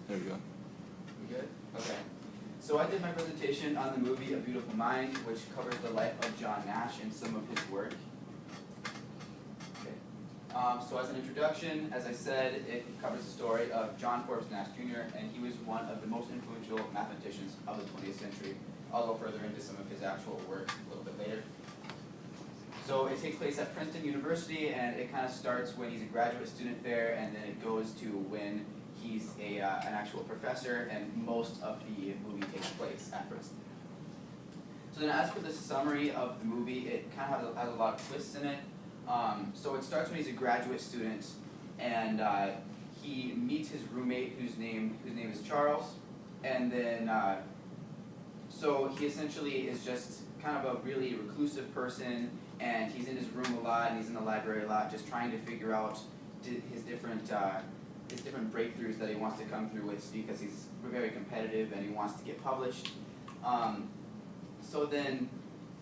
There we go. We good? Okay. So I did my presentation on the movie A Beautiful Mind, which covers the life of John Nash and some of his work. Okay. So as an introduction, as I said, it covers the story of John Forbes Nash Jr., and he was one of the most influential mathematicians of the 20th century. I'll go further into some of his actual work a little bit later. So it takes place at Princeton University, and it kind of starts when he's a graduate student there, and then it goes to when he's an actual professor, and most of the movie takes place at Princeton. So then as for the summary of the movie, it kind of has a lot of twists in it. So it starts when he's a graduate student, and he meets his roommate, whose name is Charles, and then so he essentially is just kind of a really reclusive person, and he's in his room a lot, and he's in the library a lot, just trying to figure out his different breakthroughs that he wants to come through with, because he's very competitive and he wants to get published. So then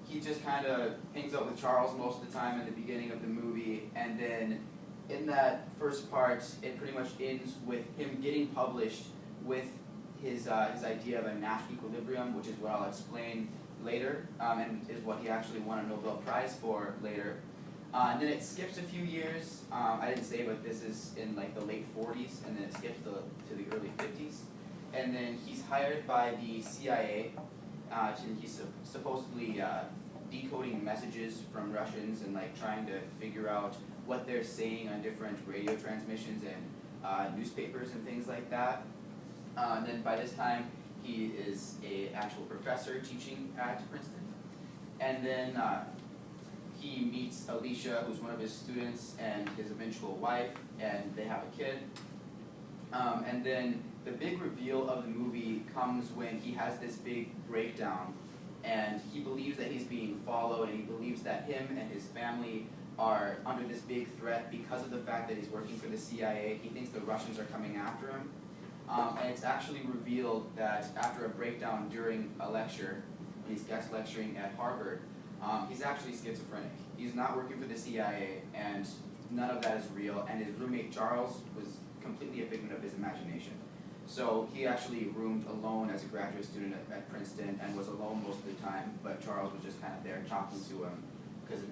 he just kind of hangs out with Charles most of the time in the beginning of the movie, and then in that first part, it pretty much ends with him getting published with his idea of a Nash equilibrium, which is what I'll explain later, and is what he actually won a Nobel Prize for later. And then it skips a few years. I didn't say, but this is in like the late 40s, and then it skips to the early 50s. And then he's hired by the CIA. He's supposedly decoding messages from Russians and like trying to figure out what they're saying on different radio transmissions and newspapers and things like that. And then by this time, he is an actual professor teaching at Princeton. And then he meets Alicia, who's one of his students, and his eventual wife, and they have a kid. And then the big reveal of the movie comes when he has this big breakdown, and he believes that he's being followed, and he believes that him and his family are under this big threat because of the fact that he's working for the CIA. He thinks the Russians are coming after him. And it's actually revealed that after a breakdown during a lecture, when he's guest lecturing at Harvard, he's actually schizophrenic. He's not working for the CIA, and none of that is real, and his roommate Charles was completely a figment of his imagination. So he actually roomed alone as a graduate student at Princeton and was alone most of the time, but Charles was just kind of there talking to him because of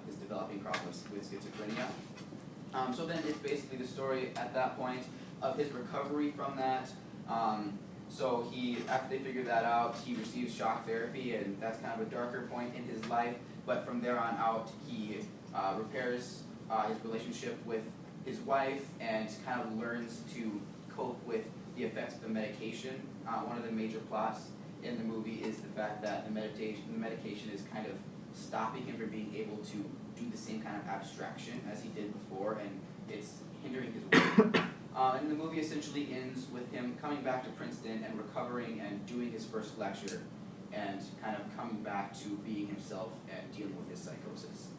his developing problems with schizophrenia. So then it's basically the story at that point of his recovery from that. So after they figure that out, he receives shock therapy, and that's kind of a darker point in his life. But from there on out, he repairs his relationship with his wife and kind of learns to cope with the effects of the medication. One of the major plots in the movie is the fact that the medication is kind of stopping him from being able to do the same kind of abstraction as he did before, and it's hindering his work. And the movie essentially ends with him coming back to Princeton and recovering and doing his first lecture and kind of coming back to being himself and dealing with his psychosis.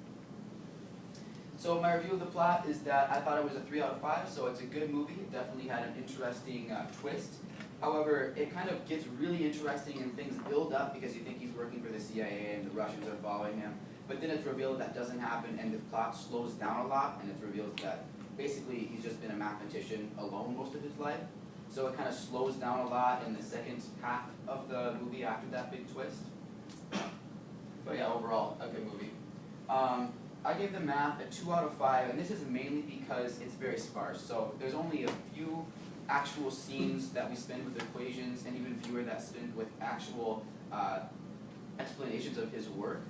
So my review of the plot is that I thought it was a 3 out of 5, so it's a good movie. It definitely had an interesting twist. However, it kind of gets really interesting and things build up because you think he's working for the CIA and the Russians are following him. But then it's revealed that doesn't happen, and the plot slows down a lot, and it's revealed that basically he's just been a mathematician alone most of his life. So it kind of slows down a lot in the second half of the movie after that big twist. But yeah, overall, a good movie. I gave the math a 2 out of 5, and this is mainly because it's very sparse. So there's only a few actual scenes that we spend with equations, and even fewer that spend with actual explanations of his work.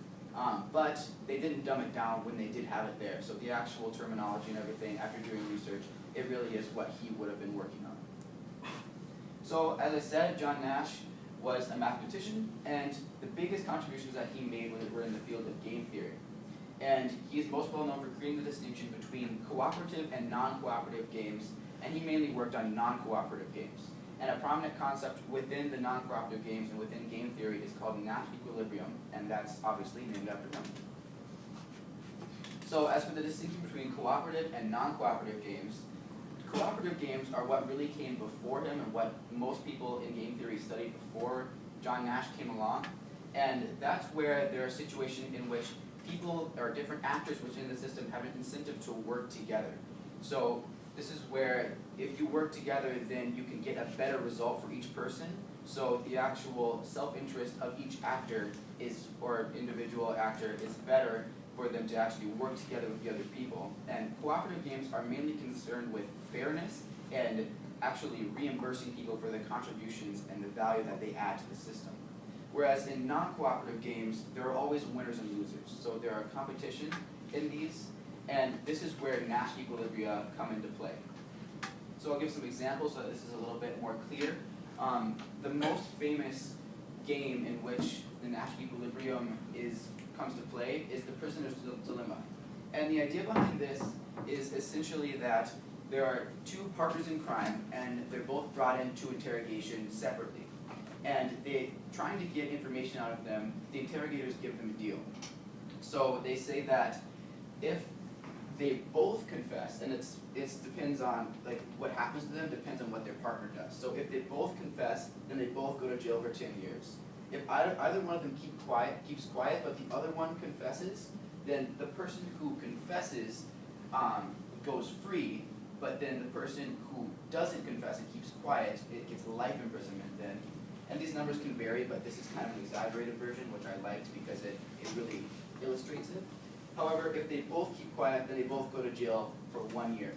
But they didn't dumb it down when they did have it there. So the actual terminology and everything, after doing research, it really is what he would have been working on. So as I said, John Nash was a mathematician, and the biggest contributions that he made were in the field of game theory. And he is most well known for creating the distinction between cooperative and non-cooperative games, and he mainly worked on non-cooperative games. And a prominent concept within the non-cooperative games and within game theory is called Nash equilibrium, and that's obviously named after him. So as for the distinction between cooperative and non-cooperative games, cooperative games are what really came before him and what most people in game theory studied before John Nash came along. And that's where there are situations in which people or different actors within the system have an incentive to work together. So This is where if you work together, then you can get a better result for each person. So the actual self-interest of each actor or individual actor is better for them to actually work together with the other people. And cooperative games are mainly concerned with fairness and actually reimbursing people for the contributions and the value that they add to the system. Whereas in non-cooperative games, there are always winners and losers. So there are competition in these, and this is where Nash equilibria come into play. So I'll give some examples so that this is a little bit more clear. The most famous game in which the Nash equilibrium comes to play is the prisoner's dilemma. And the idea behind this is essentially that there are two partners in crime, and they're both brought into interrogation separately. And they're trying to get information out of them. The interrogators give them a deal. So they say that if they both confess, and it depends on what happens to them depends on what their partner does. So if they both confess, then they both go to jail for 10 years. If either one of them keeps quiet, but the other one confesses, then the person who confesses goes free, but then the person who doesn't confess and keeps quiet, it gets life imprisonment then. And these numbers can vary, but this is kind of an exaggerated version, which I liked because it really illustrates it. However, if they both keep quiet, then they both go to jail for 1 year.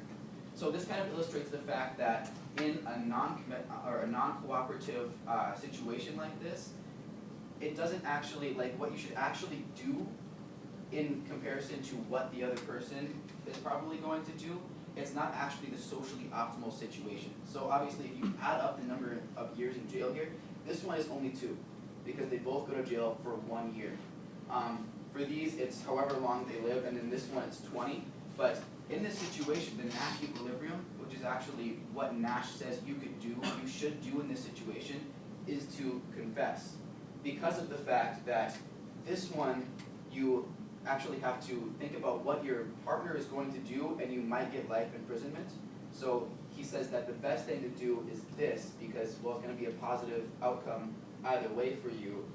So this kind of illustrates the fact that in a non-cooperative situation like this, it doesn't actually, what you should actually do in comparison to what the other person is probably going to do, it's not actually the socially optimal situation. So obviously if you add up the number of years in jail here, this one is only 2, because they both go to jail for 1 year. For these, it's however long they live, and then this one it's 20. But in this situation, the Nash equilibrium, which is actually what Nash says you should do in this situation, is to confess. Because of the fact that this one, you actually have to think about what your partner is going to do, and you might get life imprisonment. So he says that the best thing to do is this, because, well, it's going to be a positive outcome either way for you,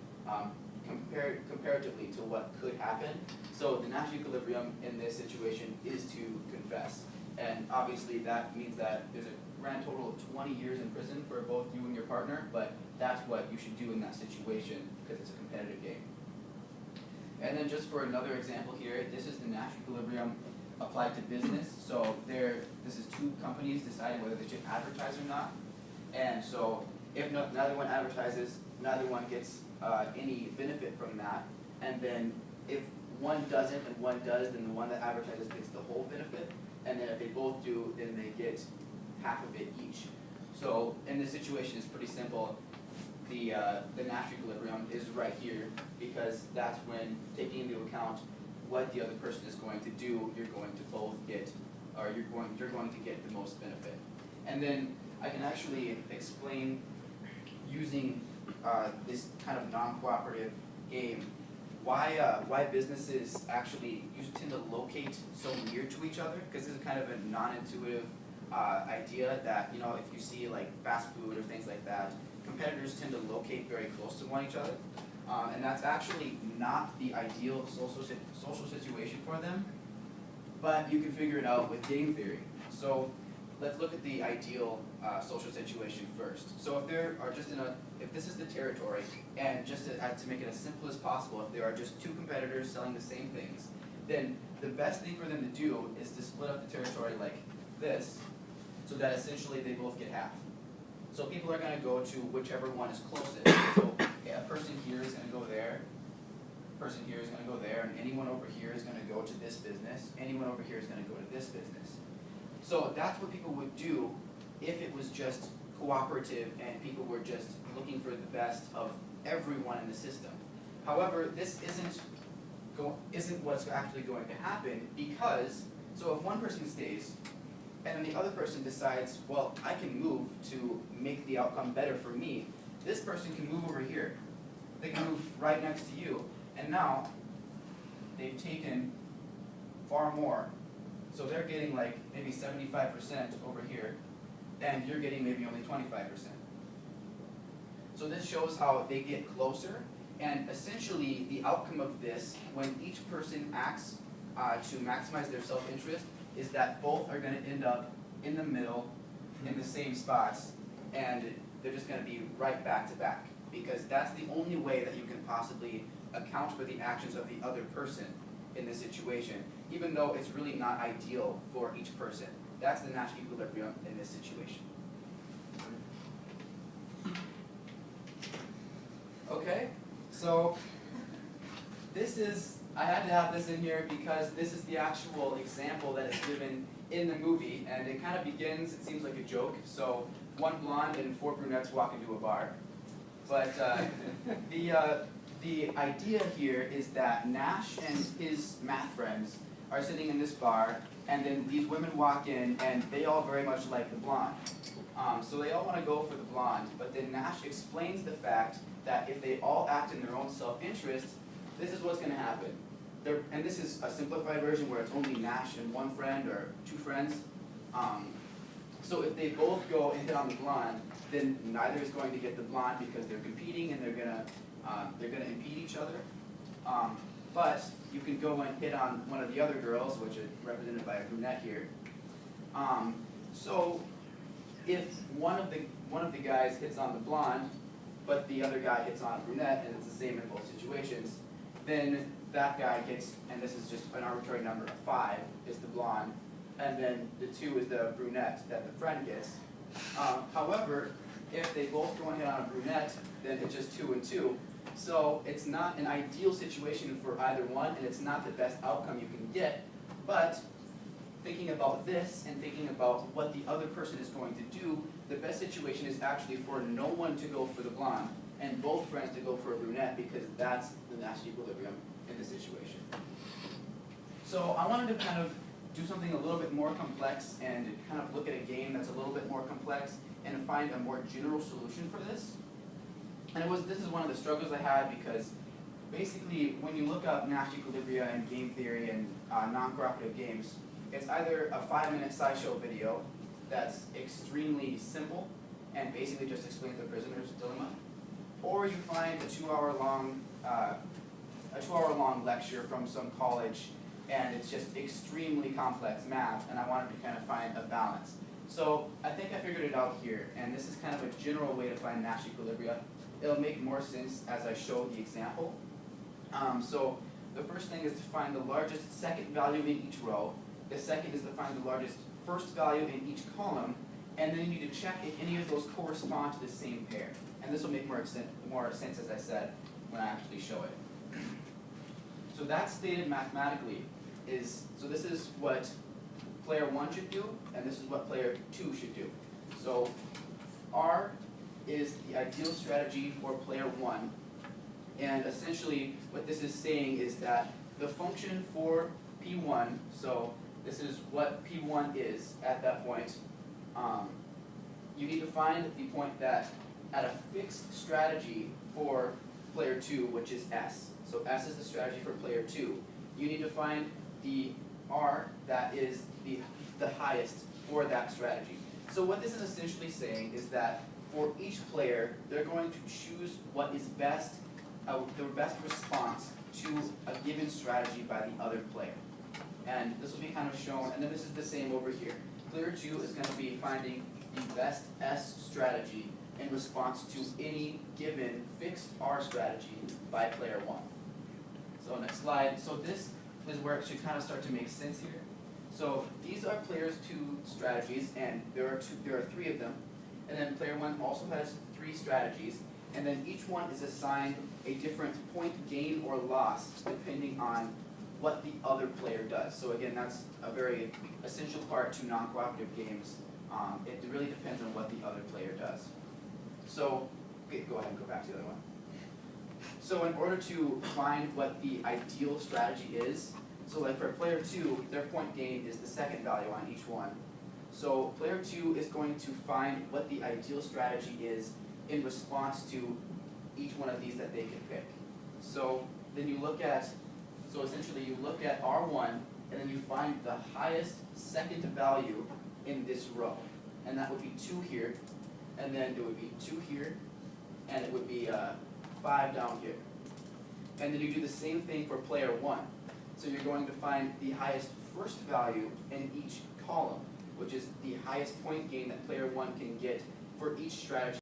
comparatively to what could happen. So the Nash equilibrium in this situation is to confess. And obviously that means that there's a grand total of 20 years in prison for both you and your partner, but that's what you should do in that situation because it's a competitive game. And then just for another example here, this is the Nash equilibrium applied to business. So this is 2 companies deciding whether they should advertise or not. And so if neither one advertises, neither one gets any benefit from that. And then if one doesn't and one does, then the one that advertises gets the whole benefit. And then if they both do, then they get half of it each. So in this situation, it's pretty simple. The Nash equilibrium is right here, because that's when, taking into account what the other person is going to do, you're going to both get, or you're going to get the most benefit. And then I can actually explain using this kind of non-cooperative game why businesses actually tend to locate so near to each other, because this is kind of a non-intuitive idea that, if you see like fast food or things like that, competitors tend to locate very close to each other. And that's actually not the ideal social situation for them, but you can figure it out with game theory. So let's look at the ideal social situation first. So if there are if this is the territory, and just to make it as simple as possible, if there are just 2 competitors selling the same things, then the best thing for them to do is to split up the territory like this, so that essentially they both get half. So people are going to go to whichever one is closest. So a person here is going to go there, a person here is going to go there, and anyone over here is going to go to this business, anyone over here is going to go to this business. So that's what people would do if it was just cooperative and people were just looking for the best of everyone in the system. However, this isn't what's actually going to happen, because, so if one person stays, and then the other person decides, well, I can move to make the outcome better for me, this person can move over here. They can move right next to you, and now they've taken far more. So they're getting like maybe 75% over here, and you're getting maybe only 25%. So this shows how they get closer, and essentially the outcome of this, when each person acts to maximize their self-interest, is that both are going to end up in the middle, in the same spots, and they're just going to be right back to back, because that's the only way that you can possibly account for the actions of the other person in this situation, even though it's really not ideal for each person. That's the Nash equilibrium in this situation. Okay, so this is, I had to have this in here because this is the actual example that is given in the movie, and it kind of begins, it seems like a joke, so one blonde and 4 brunettes walk into a bar. But the idea here is that Nash and his math friends are sitting in this bar, and then these women walk in, and they all very much like the blonde. So they all want to go for the blonde, but then Nash explains the fact that if they all act in their own self-interest, this is what's going to happen. And this is a simplified version where it's only Nash and 1 friend or 2 friends. So if they both go and hit on the blonde, then neither is going to get the blonde because they're competing and they're gonna impede each other. But you can go and hit on one of the other girls, which is represented by a brunette here. So if one of the guys hits on the blonde, but the other guy hits on a brunette, and it's the same in both situations, then that guy gets, and this is just an arbitrary number of 5, is the blonde, and then the 2 is the brunette that the friend gets. However, if they both go and hit on a brunette, then it's just 2 and 2. So it's not an ideal situation for either one, and it's not the best outcome you can get, but thinking about this and thinking about what the other person is going to do, the best situation is actually for no one to go for the blonde and both friends to go for a brunette, because that's the Nash equilibrium in this situation. So I wanted to kind of do something a little bit more complex and kind of look at a game that's a little bit more complex and find a more general solution for this. And this is one of the struggles I had, because basically when you look up Nash equilibria and game theory and non-cooperative games, it's either a 5-minute SciShow video that's extremely simple and basically just explains the prisoner's dilemma, or you find a 2-hour-long lecture from some college, and it's just extremely complex math, and I wanted to kind of find a balance. So I think I figured it out here, and this is kind of a general way to find Nash equilibria. It'll make more sense as I show the example. So the first thing is to find the largest second value in each row. The second is to find the largest first value in each column, and then you need to check if any of those correspond to the same pair. And this will make more sense, as I said, when I actually show it. So that's stated mathematically. So this is what player 1 should do, and this is what player 2 should do. So R is the ideal strategy for player 1, and essentially what this is saying is that the function for P1, so this is what P1 is at that point, you need to find the point that at a fixed strategy for player 2, which is S. So S is the strategy for player 2. You need to find the R that is the highest for that strategy. So what this is essentially saying is that for each player, they're going to choose what is best, the best response to a given strategy by the other player. And this will be kind of shown, and then this is the same over here. Player 2 is going to be finding the best S strategy in response to any given fixed R strategy by player 1. So next slide. So this is where it should kind of start to make sense here. So these are player's 2 strategies, and there are 3 of them. And then player 1 also has 3 strategies, and then each one is assigned a different point gain or loss depending on what the other player does. So again, that's a very essential part to non-cooperative games. It really depends on what the other player does. So, okay, go ahead and go back to the other one. So in order to find what the ideal strategy is, so like for player 2, their point gain is the second value on each one. So player 2 is going to find what the ideal strategy is in response to each one of these that they can pick. So then you look at, so essentially you look at R1, and then you find the highest second value in this row. And that would be 2 here, and then it would be 2 here, and it would be 5 down here. And then you do the same thing for player 1. So you're going to find the highest first value in each column. which is the highest point gain that player one can get for each strategy